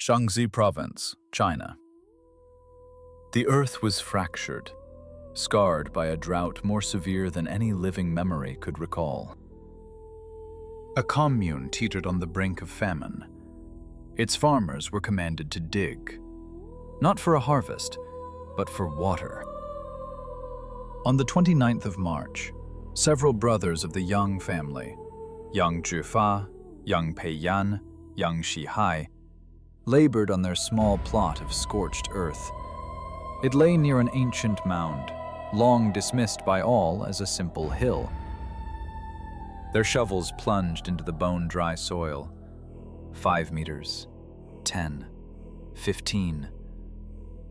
Shaanxi Province, China. The earth was fractured, scarred by a drought more severe than any living memory could recall. A commune teetered on the brink of famine. Its farmers were commanded to dig, not for a harvest, but for water. On the 29th of March, several brothers of the Yang family, Yang Zhifa, Yang Peiyan, Yang Shihai, labored on their small plot of scorched earth. It lay near an ancient mound, long dismissed by all as a simple hill. Their shovels plunged into the bone-dry soil. 5 meters, 10, 15,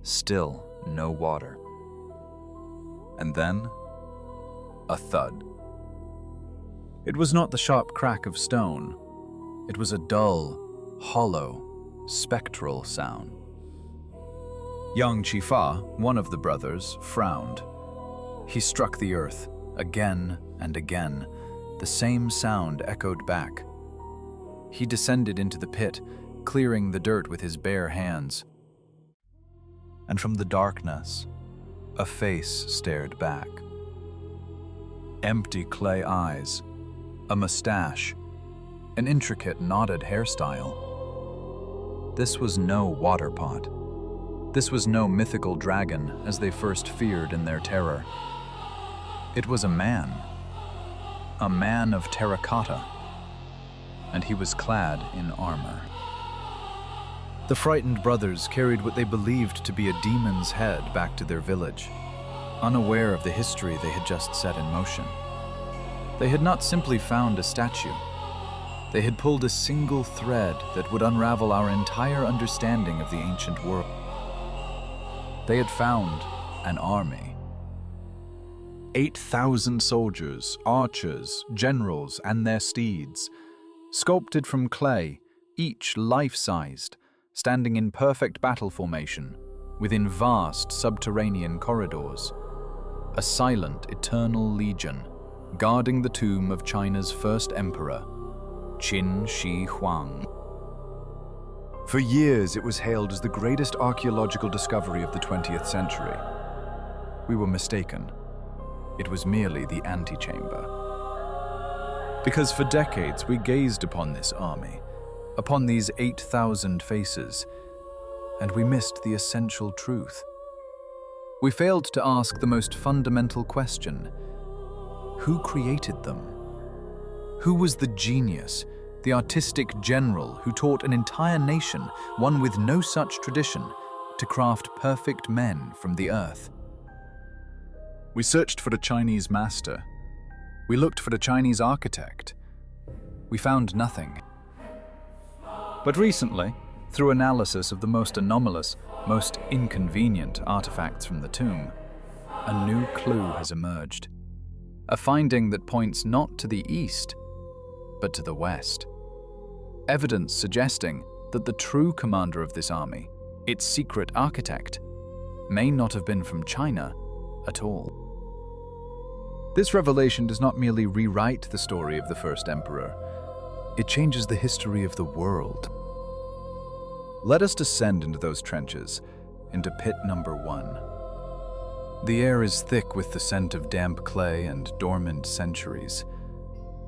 still no water. And then, a thud. It was not the sharp crack of stone. It was a dull, hollow, spectral sound. Yang Qifa, one of the brothers, frowned. He struck the earth, again and again. The same sound echoed back. He descended into the pit, clearing the dirt with his bare hands. And from the darkness, a face stared back. Empty clay eyes, a mustache, an intricate knotted hairstyle. This was no water pot. This was no mythical dragon as they first feared in their terror. It was a man of terracotta, and he was clad in armor. The frightened brothers carried what they believed to be a demon's head back to their village, unaware of the history they had just set in motion. They had not simply found a statue. They had pulled a single thread that would unravel our entire understanding of the ancient world. They had found an army. 8,000 soldiers, archers, generals, and their steeds, sculpted from clay, each life-sized, standing in perfect battle formation, within vast subterranean corridors. A silent, eternal legion, guarding the tomb of China's first emperor, Qin Shi Huang. For years, it was hailed as the greatest archaeological discovery of the 20th century. We were mistaken. It was merely the antechamber. Because for decades, we gazed upon this army, upon these 8,000 faces, and we missed the essential truth. We failed to ask the most fundamental question: who created them? Who was the genius, the artistic general who taught an entire nation, one with no such tradition, to craft perfect men from the earth? We searched for a Chinese master. We looked for a Chinese architect. We found nothing. But recently, through analysis of the most anomalous, most inconvenient artifacts from the tomb, a new clue has emerged. A finding that points not to the east, but to the west. Evidence suggesting that the true commander of this army, its secret architect, may not have been from China at all. This revelation does not merely rewrite the story of the first emperor, it changes the history of the world. Let us descend into those trenches, into pit number 1. The air is thick with the scent of damp clay and dormant centuries.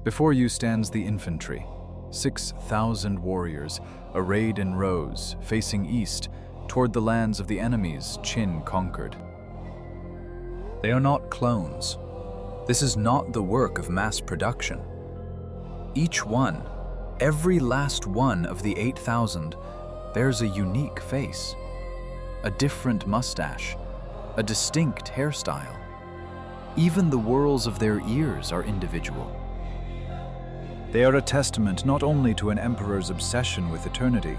Before you stands the infantry, 6,000 warriors, arrayed in rows, facing east, toward the lands of the enemies Qin conquered. They are not clones. This is not the work of mass production. Each one, every last one of the 8,000, bears a unique face, a different mustache, a distinct hairstyle. Even the whorls of their ears are individual. They are a testament not only to an emperor's obsession with eternity,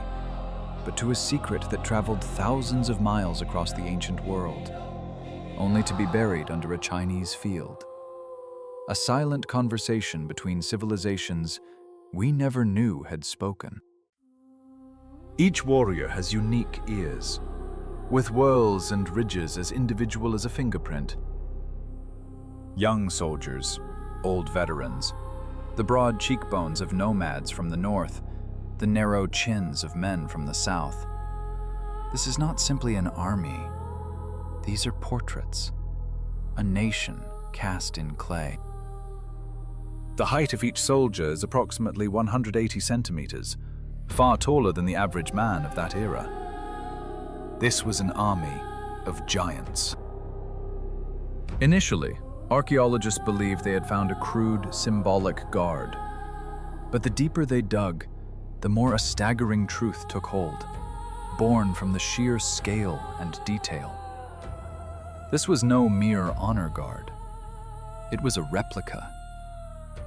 but to a secret that traveled thousands of miles across the ancient world, only to be buried under a Chinese field. A silent conversation between civilizations we never knew had spoken. Each warrior has unique ears, with whorls and ridges as individual as a fingerprint. Young soldiers, old veterans, the broad cheekbones of nomads from the north, the narrow chins of men from the south. This is not simply an army. These are portraits, a nation cast in clay. The height of each soldier is approximately 180 centimeters, far taller than the average man of that era. This was an army of giants. Initially, archaeologists believed they had found a crude, symbolic guard. But the deeper they dug, the more a staggering truth took hold, born from the sheer scale and detail. This was no mere honor guard. It was a replica,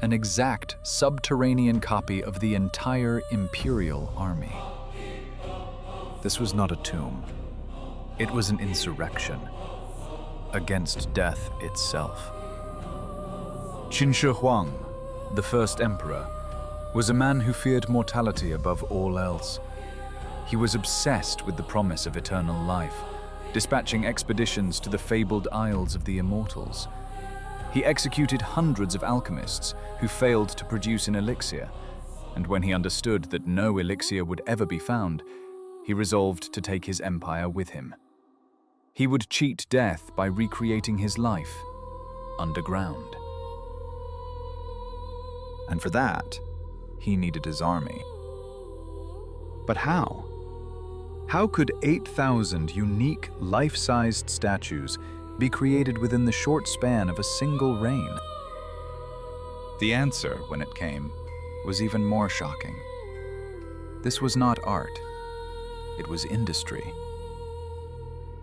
an exact subterranean copy of the entire imperial army. This was not a tomb. It was an insurrection against death itself. Qin Shi Huang, the first emperor, was a man who feared mortality above all else. He was obsessed with the promise of eternal life, dispatching expeditions to the fabled Isles of the Immortals. He executed hundreds of alchemists who failed to produce an elixir, and when he understood that no elixir would ever be found, he resolved to take his empire with him. He would cheat death by recreating his life underground. And for that, he needed his army. But how? How could 8,000 unique, life-sized statues be created within the short span of a single reign? The answer, when it came, was even more shocking. This was not art. It was industry.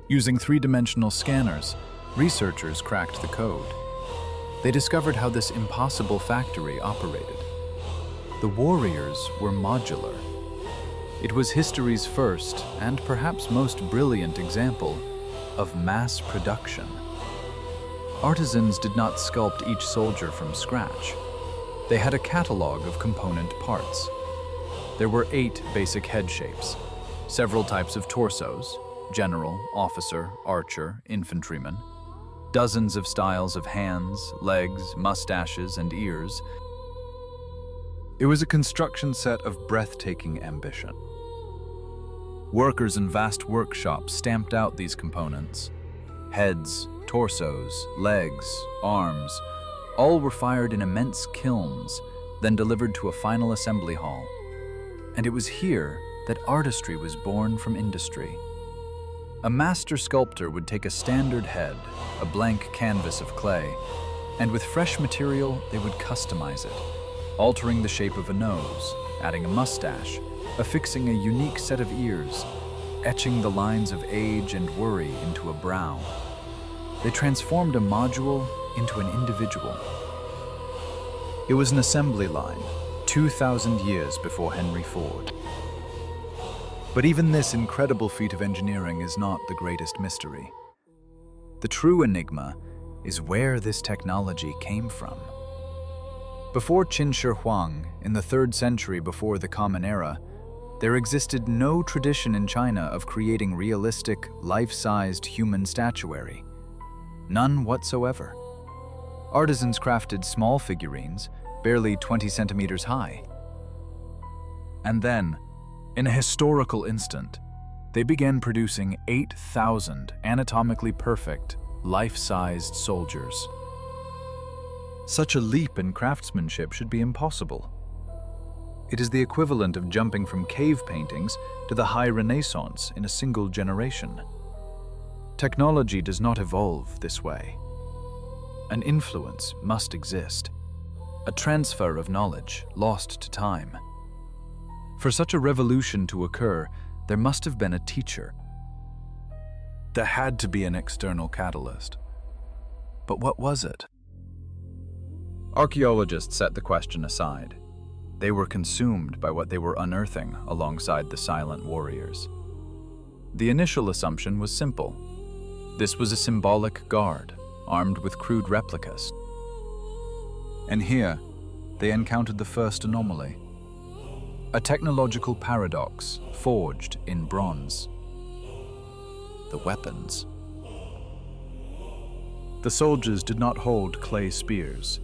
Using three-dimensional scanners, researchers cracked the code. They discovered how this impossible factory operated. The warriors were modular. It was history's first and perhaps most brilliant example of mass production. Artisans did not sculpt each soldier from scratch. They had a catalog of component parts. There were 8 basic head shapes, several types of torsos, general, officer, archer, infantryman, dozens of styles of hands, legs, mustaches, and ears. It was a construction set of breathtaking ambition. Workers in vast workshops stamped out these components. Heads, torsos, legs, arms, all were fired in immense kilns, then delivered to a final assembly hall. And it was here that artistry was born from industry. A master sculptor would take a standard head, a blank canvas of clay, and with fresh material, they would customize it, altering the shape of a nose, adding a mustache, affixing a unique set of ears, etching the lines of age and worry into a brow. They transformed a module into an individual. It was an assembly line, 2,000 years before Henry Ford. But even this incredible feat of engineering is not the greatest mystery. The true enigma is where this technology came from. Before Qin Shi Huang, in the 3rd century before the Common Era, there existed no tradition in China of creating realistic, life-sized human statuary. None whatsoever. Artisans crafted small figurines, barely 20 centimeters high. And then, in a historical instant, they began producing 8,000 anatomically perfect, life-sized soldiers. Such a leap in craftsmanship should be impossible. It is the equivalent of jumping from cave paintings to the High Renaissance in a single generation. Technology does not evolve this way. An influence must exist, a transfer of knowledge lost to time. For such a revolution to occur, there must have been a teacher. There had to be an external catalyst. But what was it? Archaeologists set the question aside. They were consumed by what they were unearthing alongside the silent warriors. The initial assumption was simple. This was a symbolic guard, armed with crude replicas. And here, they encountered the first anomaly. A technological paradox forged in bronze. The weapons. The soldiers did not hold clay spears.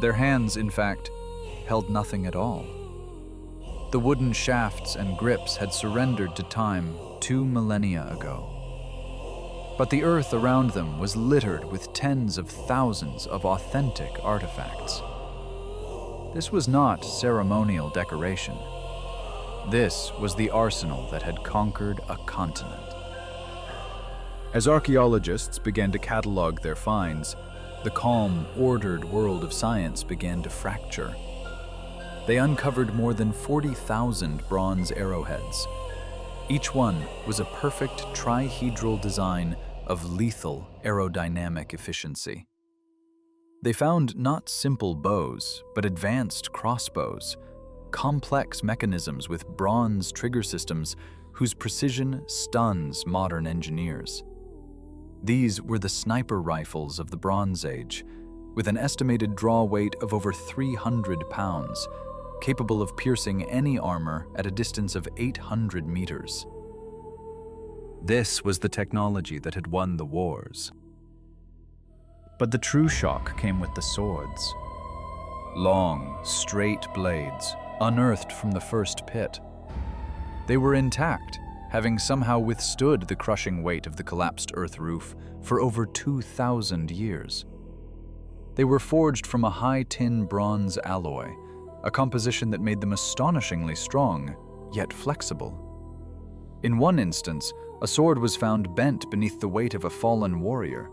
Their hands, in fact, held nothing at all. The wooden shafts and grips had surrendered to time 2 millennia ago. But the earth around them was littered with tens of thousands of authentic artifacts. This was not ceremonial decoration. This was the arsenal that had conquered a continent. As archaeologists began to catalog their finds, the calm, ordered world of science began to fracture. They uncovered more than 40,000 bronze arrowheads. Each one was a perfect trihedral design of lethal aerodynamic efficiency. They found not simple bows, but advanced crossbows, complex mechanisms with bronze trigger systems whose precision stuns modern engineers. These were the sniper rifles of the Bronze Age, with an estimated draw weight of over 300 pounds, capable of piercing any armor at a distance of 800 meters. This was the technology that had won the wars. But the true shock came with the swords. Long, straight blades, unearthed from the first pit. They were intact, having somehow withstood the crushing weight of the collapsed earth roof for over 2,000 years. They were forged from a high-tin bronze alloy, a composition that made them astonishingly strong, yet flexible. In one instance, a sword was found bent beneath the weight of a fallen warrior.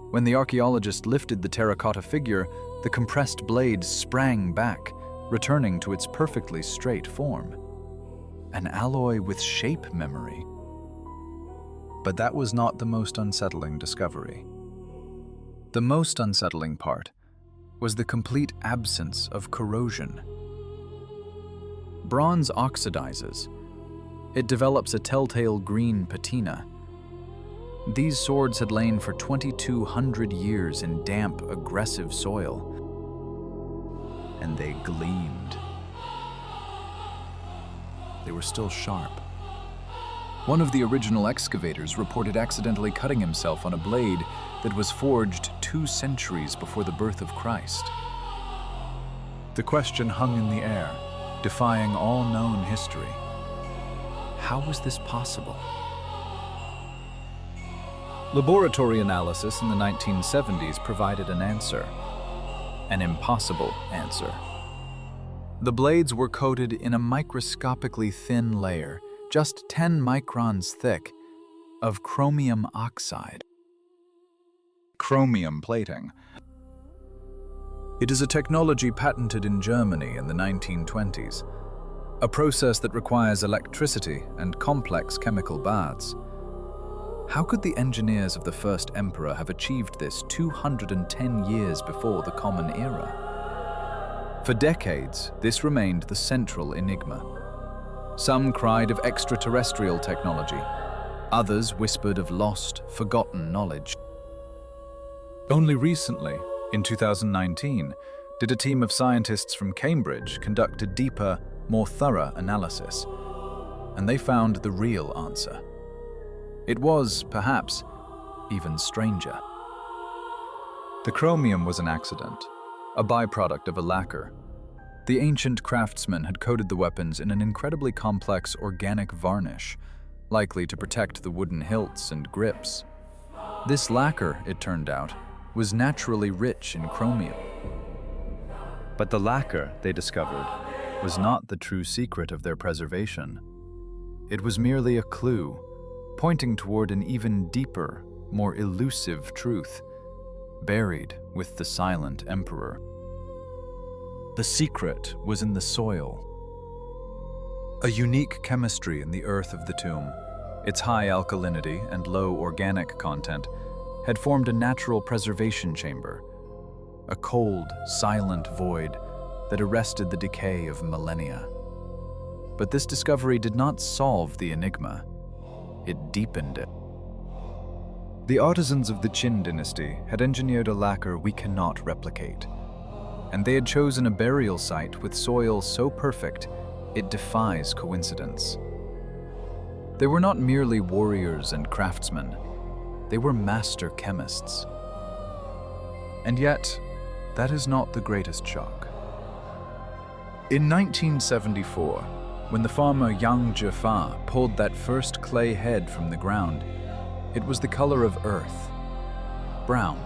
When the archaeologist lifted the terracotta figure, the compressed blade sprang back, returning to its perfectly straight form. An alloy with shape memory. But that was not the most unsettling discovery. The most unsettling part was the complete absence of corrosion. Bronze oxidizes. It develops a telltale green patina. These swords had lain for 2,200 years in damp, aggressive soil, and they gleamed. They were still sharp. One of the original excavators reported accidentally cutting himself on a blade that was forged 2 centuries before the birth of Christ. The question hung in the air, defying all known history. How was this possible? Laboratory analysis in the 1970s provided an answer. An impossible answer. The blades were coated in a microscopically thin layer, just 10 microns thick, of chromium oxide. Chromium plating. It is a technology patented in Germany in the 1920s, a process that requires electricity and complex chemical baths. How could the engineers of the first emperor have achieved this 210 years before the Common Era? For decades, this remained the central enigma. Some cried of extraterrestrial technology. Others whispered of lost, forgotten knowledge. Only recently, in 2019, did a team of scientists from Cambridge conduct a deeper, more thorough analysis, and they found the real answer. It was, perhaps, even stranger. The chromium was an accident, a byproduct of a lacquer. The ancient craftsmen had coated the weapons in an incredibly complex organic varnish, likely to protect the wooden hilts and grips. This lacquer, it turned out, was naturally rich in chromium. But the lacquer, they discovered, was not the true secret of their preservation. It was merely a clue, pointing toward an even deeper, more elusive truth, buried with the silent emperor. The secret was in the soil. A unique chemistry in the earth of the tomb, its high alkalinity and low organic content, had formed a natural preservation chamber, a cold, silent void that arrested the decay of millennia. But this discovery did not solve the enigma. It deepened it. The artisans of the Qin dynasty had engineered a lacquer we cannot replicate, and they had chosen a burial site with soil so perfect it defies coincidence. They were not merely warriors and craftsmen, they were master chemists. And yet, that is not the greatest shock. In 1974, when the farmer Yang Jafar pulled that first clay head from the ground, it was the color of earth, brown.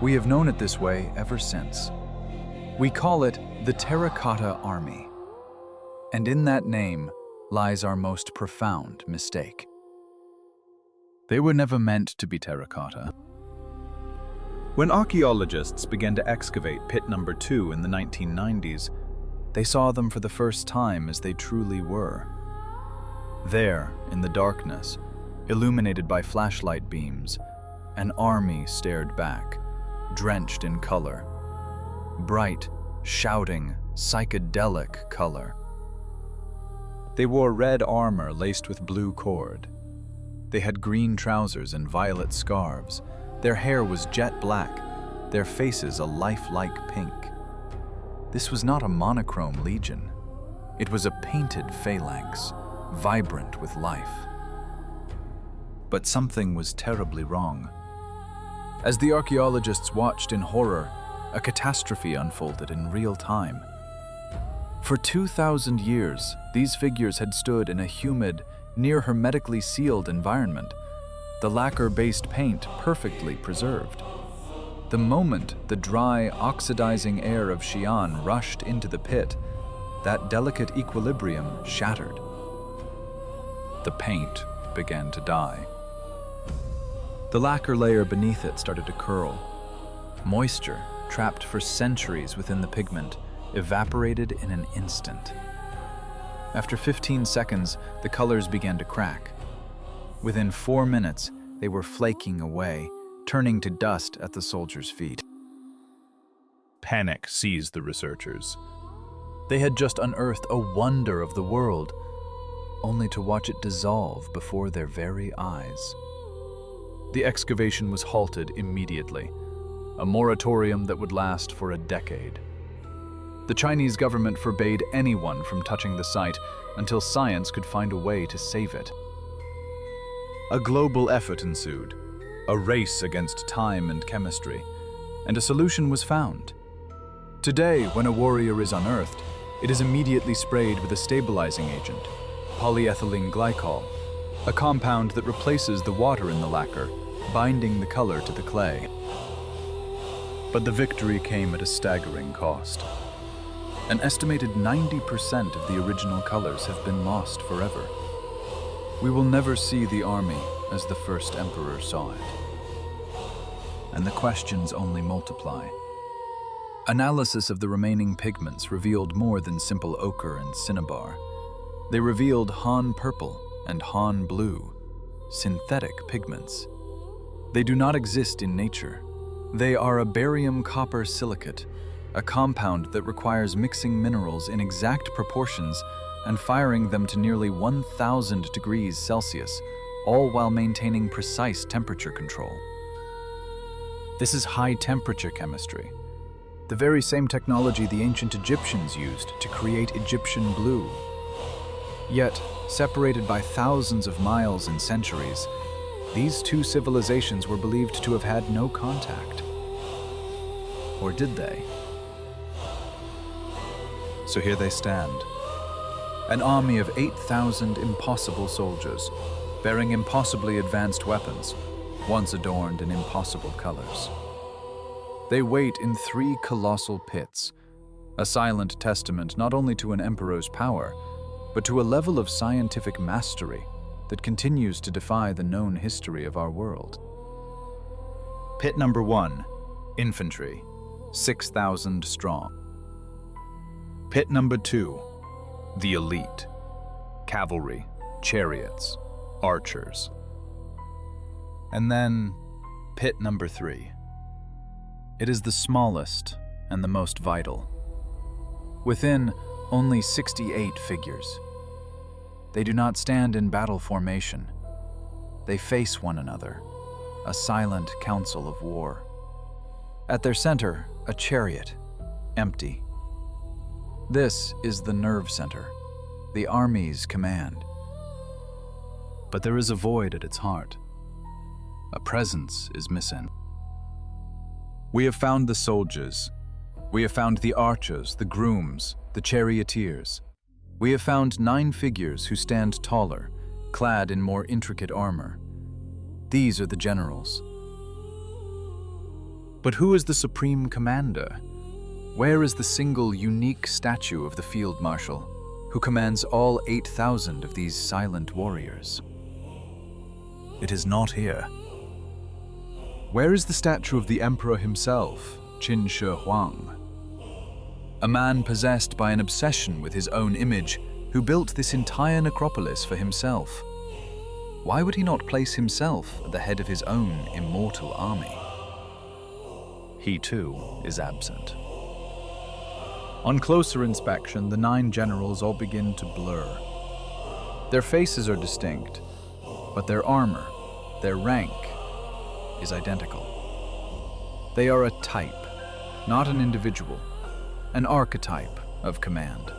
We have known it this way ever since. We call it the Terracotta Army. And in that name lies our most profound mistake. They were never meant to be terracotta. When archaeologists began to excavate pit number 2 in the 1990s, they saw them for the first time as they truly were. There, in the darkness, illuminated by flashlight beams, an army stared back, drenched in color. Bright, shouting, psychedelic color. They wore red armor laced with blue cord. They had green trousers and violet scarves. Their hair was jet black, their faces a lifelike pink. This was not a monochrome legion. It was a painted phalanx, vibrant with life. But something was terribly wrong. As the archaeologists watched in horror, a catastrophe unfolded in real time. For 2,000 years, these figures had stood in a humid, near hermetically sealed environment, the lacquer-based paint perfectly preserved. The moment the dry, oxidizing air of Xi'an rushed into the pit, that delicate equilibrium shattered. The paint began to die. The lacquer layer beneath it started to curl. Moisture, trapped for centuries within the pigment, evaporated in an instant. After 15 seconds, the colors began to crack. Within 4 minutes, they were flaking away, turning to dust at the soldiers' feet. Panic seized the researchers. They had just unearthed a wonder of the world, only to watch it dissolve before their very eyes. The excavation was halted immediately, a moratorium that would last for a decade. The Chinese government forbade anyone from touching the site until science could find a way to save it. A global effort ensued, a race against time and chemistry, and a solution was found. Today, when a warrior is unearthed, it is immediately sprayed with a stabilizing agent, polyethylene glycol, a compound that replaces the water in the lacquer, binding the color to the clay. But the victory came at a staggering cost. An estimated 90% of the original colors have been lost forever. We will never see the army as the first emperor saw it. And the questions only multiply. Analysis of the remaining pigments revealed more than simple ochre and cinnabar. They revealed Han purple and Han blue, synthetic pigments. They do not exist in nature. They are a barium copper silicate, a compound that requires mixing minerals in exact proportions and firing them to nearly 1,000 degrees Celsius, all while maintaining precise temperature control. This is high-temperature chemistry, the very same technology the ancient Egyptians used to create Egyptian blue. Yet, separated by thousands of miles and centuries, these two civilizations were believed to have had no contact. Or did they? So here they stand, an army of 8,000 impossible soldiers, bearing impossibly advanced weapons, once adorned in impossible colors. They wait in 3 colossal pits, a silent testament not only to an emperor's power, but to a level of scientific mastery that continues to defy the known history of our world. Pit number 1, infantry, 6,000 strong. Pit number 2, the elite, cavalry, chariots, archers. And then, pit number 3. It is the smallest and the most vital. Within, only 68 figures. They do not stand in battle formation. They face one another, a silent council of war. At their center, a chariot, empty. This is the nerve center, the army's command. But there is a void at its heart. A presence is missing. We have found the soldiers. We have found the archers, the grooms, the charioteers. We have found 9 figures who stand taller, clad in more intricate armor. These are the generals. But who is the supreme commander? Where is the single unique statue of the field marshal, who commands all 8,000 of these silent warriors? It is not here. Where is the statue of the emperor himself, Qin Shi Huang? A man possessed by an obsession with his own image, who built this entire necropolis for himself. Why would he not place himself at the head of his own immortal army? He too is absent. On closer inspection, the 9 generals all begin to blur. Their faces are distinct, but their armor, their rank, is identical. They are a type, not an individual, an archetype of command.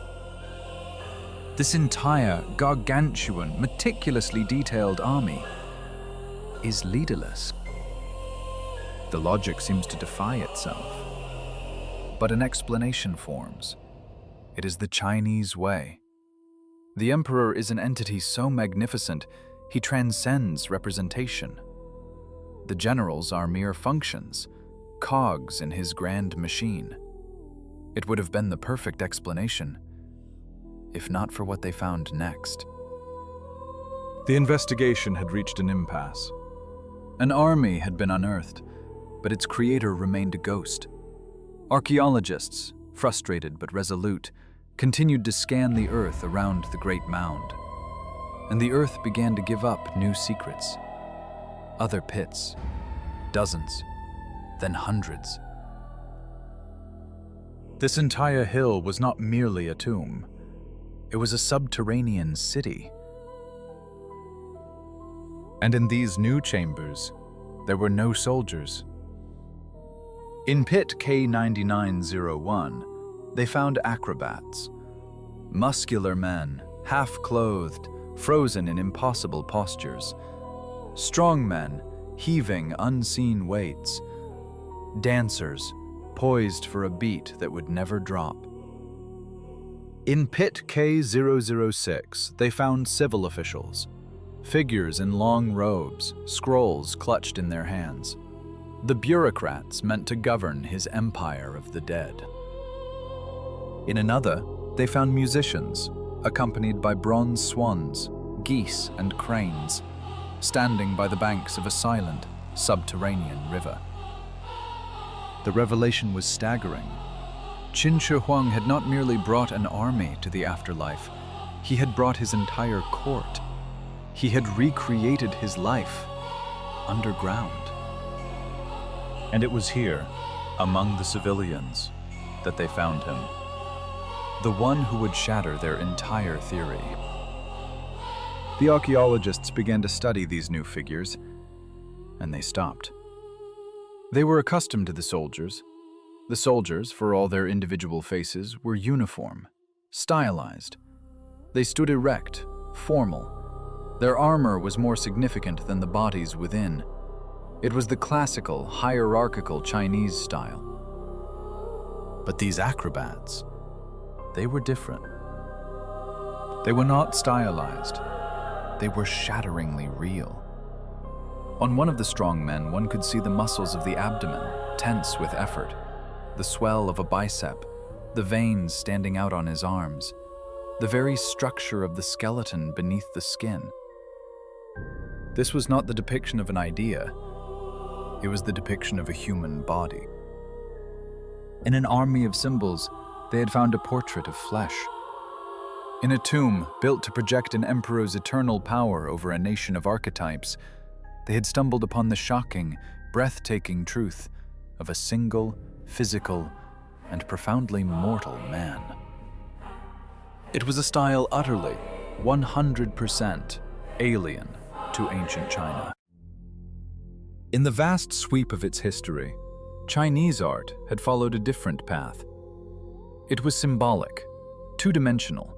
This entire gargantuan, meticulously detailed army is leaderless. The logic seems to defy itself. But an explanation forms. It is the Chinese way. The emperor is an entity so magnificent, he transcends representation. The generals are mere functions, cogs in his grand machine. It would have been the perfect explanation, if not for what they found next. The investigation had reached an impasse. An army had been unearthed, but its creator remained a ghost. Archaeologists, frustrated but resolute, continued to scan the earth around the Great Mound. And the earth began to give up new secrets. Other pits, dozens, then hundreds. This entire hill was not merely a tomb. It was a subterranean city. And in these new chambers, there were no soldiers. In pit K9901, they found acrobats, muscular men, half-clothed, frozen in impossible postures, strong men heaving unseen weights, dancers poised for a beat that would never drop. In pit K006, they found civil officials, figures in long robes, scrolls clutched in their hands. The bureaucrats meant to govern his empire of the dead. In another, they found musicians, accompanied by bronze swans, geese, and cranes, standing by the banks of a silent, subterranean river. The revelation was staggering. Qin Shi Huang had not merely brought an army to the afterlife, he had brought his entire court. He had recreated his life underground. And it was here, among the civilians, that they found him. The one who would shatter their entire theory. The archaeologists began to study these new figures, and they stopped. They were accustomed to the soldiers. The soldiers, for all their individual faces, were uniform, stylized. They stood erect, formal. Their armor was more significant than the bodies within. It was the classical, hierarchical Chinese style. But these acrobats, they were different. They were not stylized. They were shatteringly real. On one of the strong men, one could see the muscles of the abdomen, tense with effort, the swell of a bicep, the veins standing out on his arms, the very structure of the skeleton beneath the skin. This was not the depiction of an idea. It was the depiction of a human body. In an army of symbols, they had found a portrait of flesh. In a tomb built to project an emperor's eternal power over a nation of archetypes, they had stumbled upon the shocking, breathtaking truth of a single, physical, and profoundly mortal man. It was a style utterly, 100% alien to ancient China. In the vast sweep of its history, Chinese art had followed a different path. It was symbolic, two-dimensional,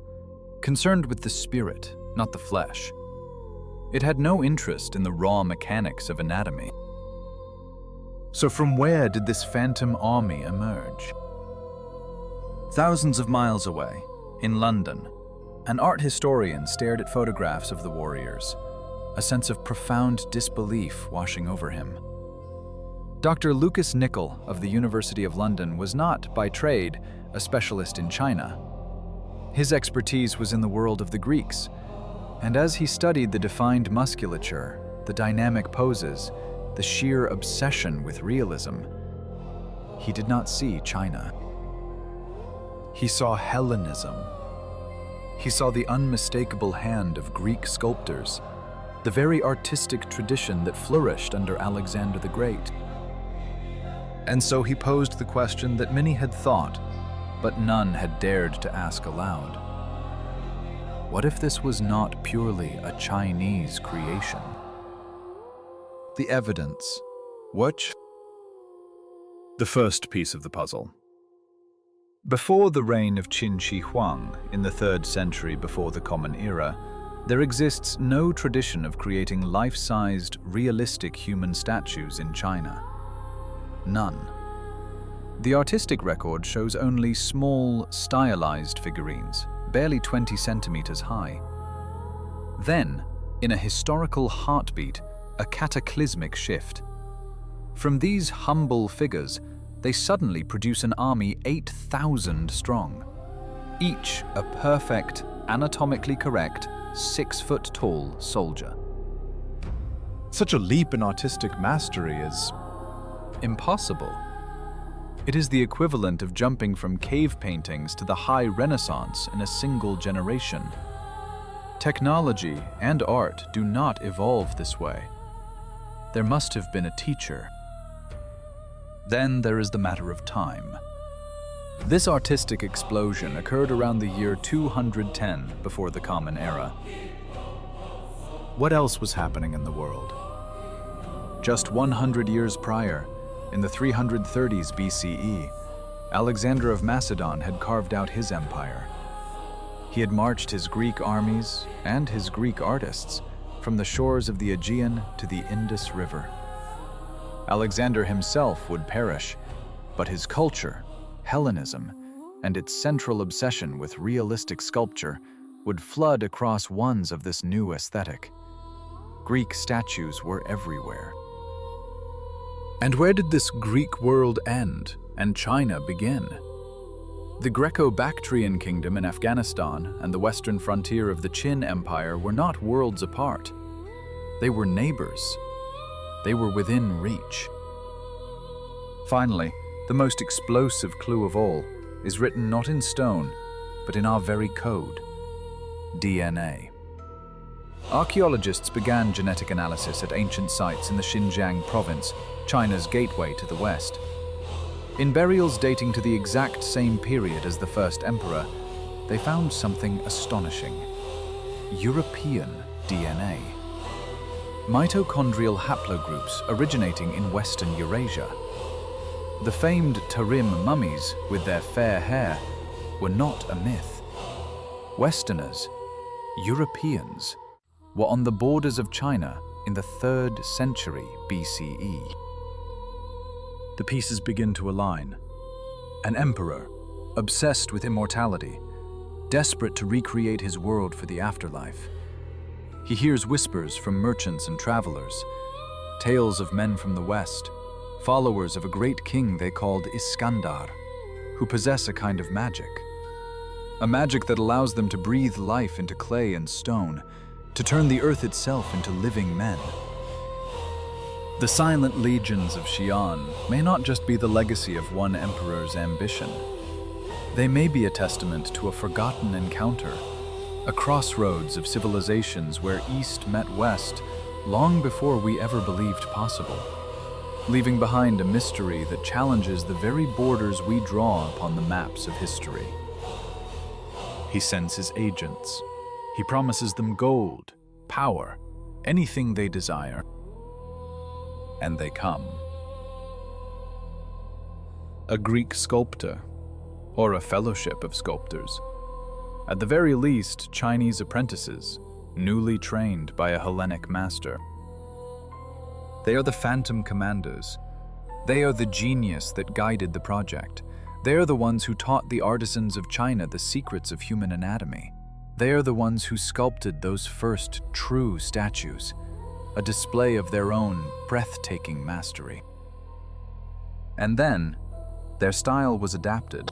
concerned with the spirit, not the flesh. It had no interest in the raw mechanics of anatomy. So from where did this phantom army emerge? Thousands of miles away, in London, an art historian stared at photographs of the warriors, a sense of profound disbelief washing over him. Dr. Lucas Nicol of the University of London was not, by trade, a specialist in China. His expertise was in the world of the Greeks, and as he studied the defined musculature, the dynamic poses, the sheer obsession with realism, he did not see China. He saw Hellenism. He saw the unmistakable hand of Greek sculptors, the very artistic tradition that flourished under Alexander the Great. And so he posed the question that many had thought, but none had dared to ask aloud. What if this was not purely a Chinese creation? The evidence. Which? The first piece of the puzzle. Before the reign of Qin Shi Huang in the 3rd century before the Common Era, there exists no tradition of creating life-sized, realistic human statues in China. None. The artistic record shows only small, stylized figurines, barely 20 centimeters high. Then, in a historical heartbeat, a cataclysmic shift. From these humble figures, they suddenly produce an army 8,000 strong, each a perfect, anatomically correct, 6-foot-tall soldier. Such a leap in artistic mastery is impossible. It is the equivalent of jumping from cave paintings to the high Renaissance in a single generation. Technology and art do not evolve this way. There must have been a teacher. Then there is the matter of time. This artistic explosion occurred around the year 210 before the Common Era. What else was happening in the world? Just 100 years prior, in the 330s BCE, Alexander of Macedon had carved out his empire. He had marched his Greek armies and his Greek artists from the shores of the Aegean to the Indus River. Alexander himself would perish, but his culture, Hellenism, and its central obsession with realistic sculpture would flood across ones of this new aesthetic. Greek statues were everywhere. And where did this Greek world end and China begin? The Greco-Bactrian kingdom in Afghanistan and the western frontier of the Qin Empire were not worlds apart. They were neighbors. They were within reach. Finally, the most explosive clue of all is written not in stone, but in our very code: DNA. Archaeologists began genetic analysis at ancient sites in the Xinjiang province, China's gateway to the west. In burials dating to the exact same period as the first emperor, they found something astonishing: European DNA. Mitochondrial haplogroups originating in Western Eurasia. The famed Tarim mummies, with their fair hair, were not a myth. Westerners, Europeans, were on the borders of China in the 3rd century BCE. The pieces begin to align. An emperor, obsessed with immortality, desperate to recreate his world for the afterlife. He hears whispers from merchants and travelers, tales of men from the west, followers of a great king they called Iskandar, who possess a kind of magic. A magic that allows them to breathe life into clay and stone, to turn the earth itself into living men. The silent legions of Xi'an may not just be the legacy of one emperor's ambition. They may be a testament to a forgotten encounter, a crossroads of civilizations where East met West long before we ever believed possible, leaving behind a mystery that challenges the very borders we draw upon the maps of history. He sends his agents. He promises them gold, power, anything they desire. And they come. A Greek sculptor, or a fellowship of sculptors. At the very least, Chinese apprentices, newly trained by a Hellenic master. They are the phantom commanders. They are the genius that guided the project, They are the ones who taught the artisans of China the secrets of human anatomy. They are the ones who sculpted those first true statues, a display of their own breathtaking mastery. And then, their style was adapted.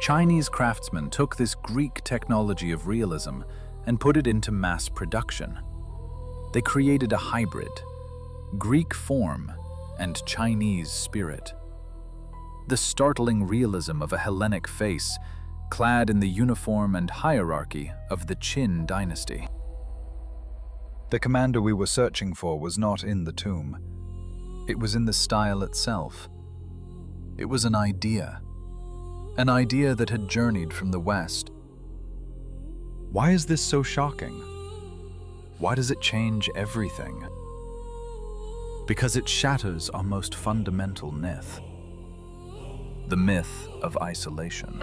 Chinese craftsmen took this Greek technology of realism and put it into mass production. They created a hybrid, Greek form and Chinese spirit. The startling realism of a Hellenic face, clad in the uniform and hierarchy of the Qin dynasty. The commander we were searching for was not in the tomb. It was in the style itself. It was an idea that had journeyed from the West. Why is this so shocking? Why does it change everything? Because it shatters our most fundamental myth. The myth of isolation.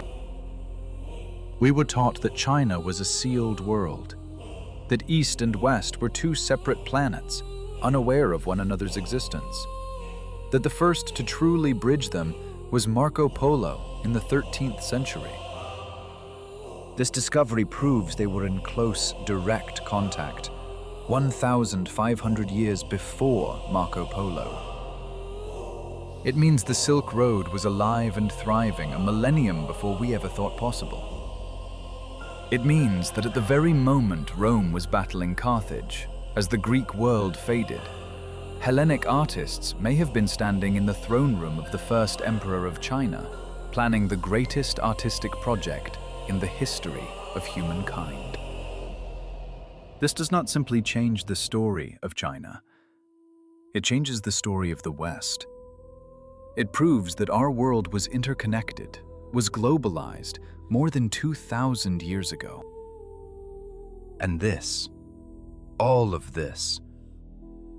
We were taught that China was a sealed world, that East and West were two separate planets, unaware of one another's existence, that the first to truly bridge them was Marco Polo in the 13th century. This discovery proves they were in close, direct contact, 1,500 years before Marco Polo. It means the Silk Road was alive and thriving a millennium before we ever thought possible. It means that at the very moment Rome was battling Carthage, as the Greek world faded, Hellenic artists may have been standing in the throne room of the first emperor of China, planning the greatest artistic project in the history of humankind. This does not simply change the story of China. It changes the story of the West. It proves that our world was interconnected, was globalized more than 2,000 years ago. And this, all of this,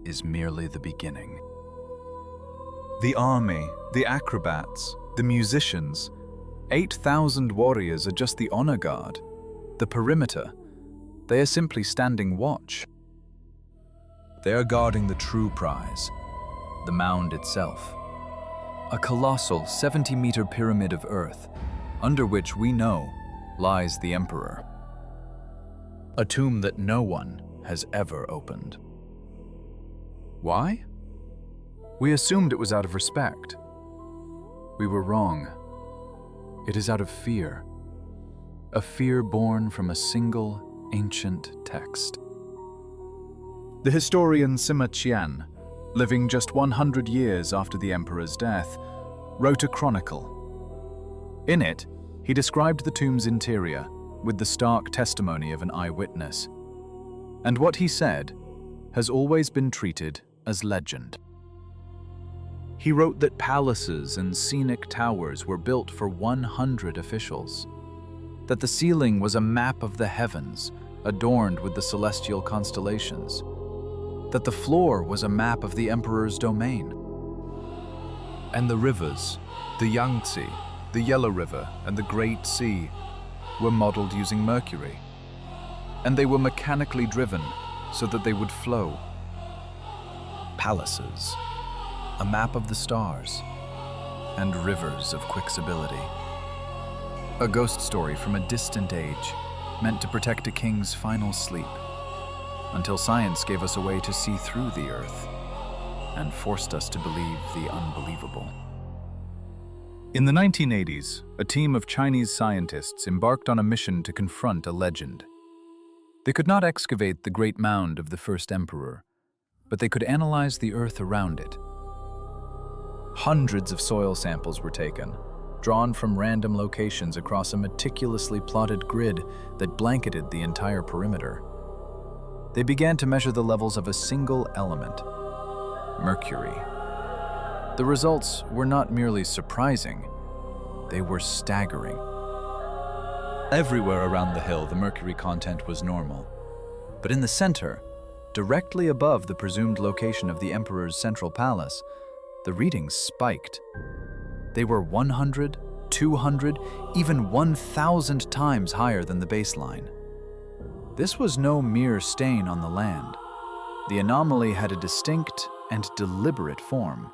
is merely the beginning. The army, the acrobats, the musicians, 8,000 warriors are just the honor guard, the perimeter. They are simply standing watch. They are guarding the true prize, the mound itself. A colossal 70-meter pyramid of earth, under which we know lies the emperor. A tomb that no one has ever opened. Why? We assumed it was out of respect. We were wrong. It is out of fear. A fear born from a single ancient text. The historian Sima Qian, living just 100 years after the emperor's death, wrote a chronicle. In it, he described the tomb's interior with the stark testimony of an eyewitness. And what he said has always been treated as legend. He wrote that palaces and scenic towers were built for 100 officials, that the ceiling was a map of the heavens adorned with the celestial constellations, that the floor was a map of the emperor's domain. And the rivers, the Yangtze, the Yellow River, and the Great Sea, were modeled using mercury. And they were mechanically driven so that they would flow. Palaces, a map of the stars, and rivers of Quixability. A ghost story from a distant age, meant to protect a king's final sleep, until science gave us a way to see through the earth and forced us to believe the unbelievable. In the 1980s, a team of Chinese scientists embarked on a mission to confront a legend. They could not excavate the Great Mound of the first emperor, but they could analyze the earth around it. Hundreds of soil samples were taken, drawn from random locations across a meticulously plotted grid that blanketed the entire perimeter. They began to measure the levels of a single element, mercury. The results were not merely surprising, they were staggering. Everywhere around the hill, the mercury content was normal. But in the center, directly above the presumed location of the emperor's central palace, the readings spiked. They were 100, 200, even 1,000 times higher than the baseline. This was no mere stain on the land. The anomaly had a distinct and deliberate form.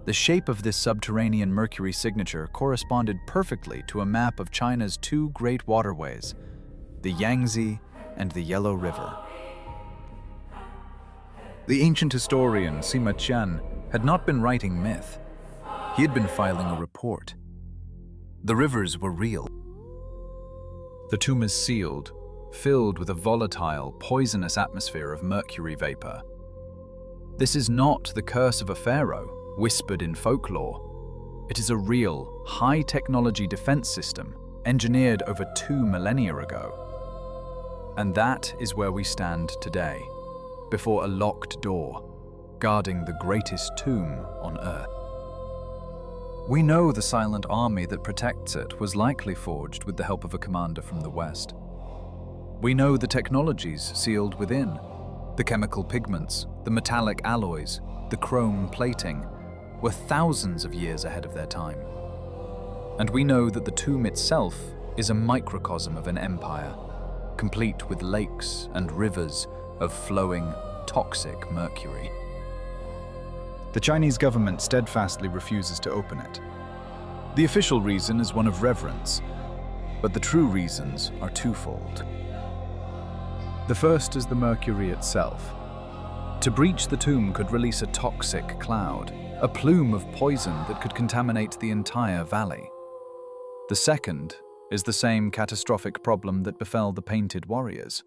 The shape of this subterranean mercury signature corresponded perfectly to a map of China's two great waterways, the Yangtze and the Yellow River. The ancient historian Sima Qian had not been writing myth. He had been filing a report. The rivers were real. The tomb is sealed, filled with a volatile, poisonous atmosphere of mercury vapor. This is not the curse of a pharaoh, whispered in folklore. It is a real, high-technology defense system engineered over 2 millennia ago. And that is where we stand today, before a locked door, guarding the greatest tomb on Earth. We know the silent army that protects it was likely forged with the help of a commander from the West. We know the technologies sealed within, the chemical pigments, the metallic alloys, the chrome plating, were thousands of years ahead of their time. And we know that the tomb itself is a microcosm of an empire, complete with lakes and rivers of flowing, toxic mercury. The Chinese government steadfastly refuses to open it. The official reason is one of reverence, but the true reasons are twofold. The first is the mercury itself. To breach the tomb could release a toxic cloud, a plume of poison that could contaminate the entire valley. The second is the same catastrophic problem that befell the painted warriors.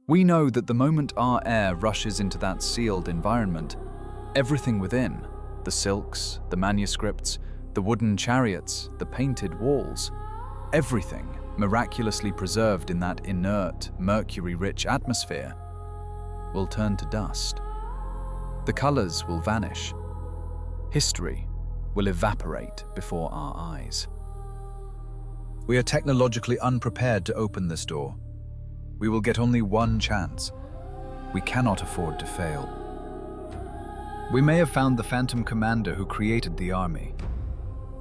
We know that the moment our air rushes into that sealed environment, everything within, the silks, the manuscripts, the wooden chariots, the painted walls, everything miraculously preserved in that inert, mercury-rich atmosphere, will turn to dust. The colors will vanish. History will evaporate before our eyes. We are technologically unprepared to open this door. We will get only one chance. We cannot afford to fail. We may have found the phantom commander who created the army.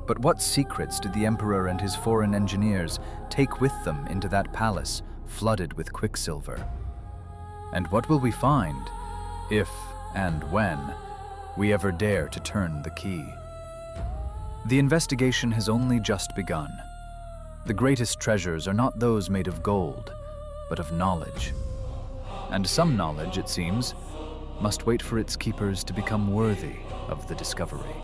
But what secrets did the emperor and his foreign engineers take with them into that palace flooded with quicksilver? And what will we find, if and when we ever dare to turn the key? The investigation has only just begun. The greatest treasures are not those made of gold, but of knowledge. And some knowledge, it seems, must wait for its keepers to become worthy of the discovery.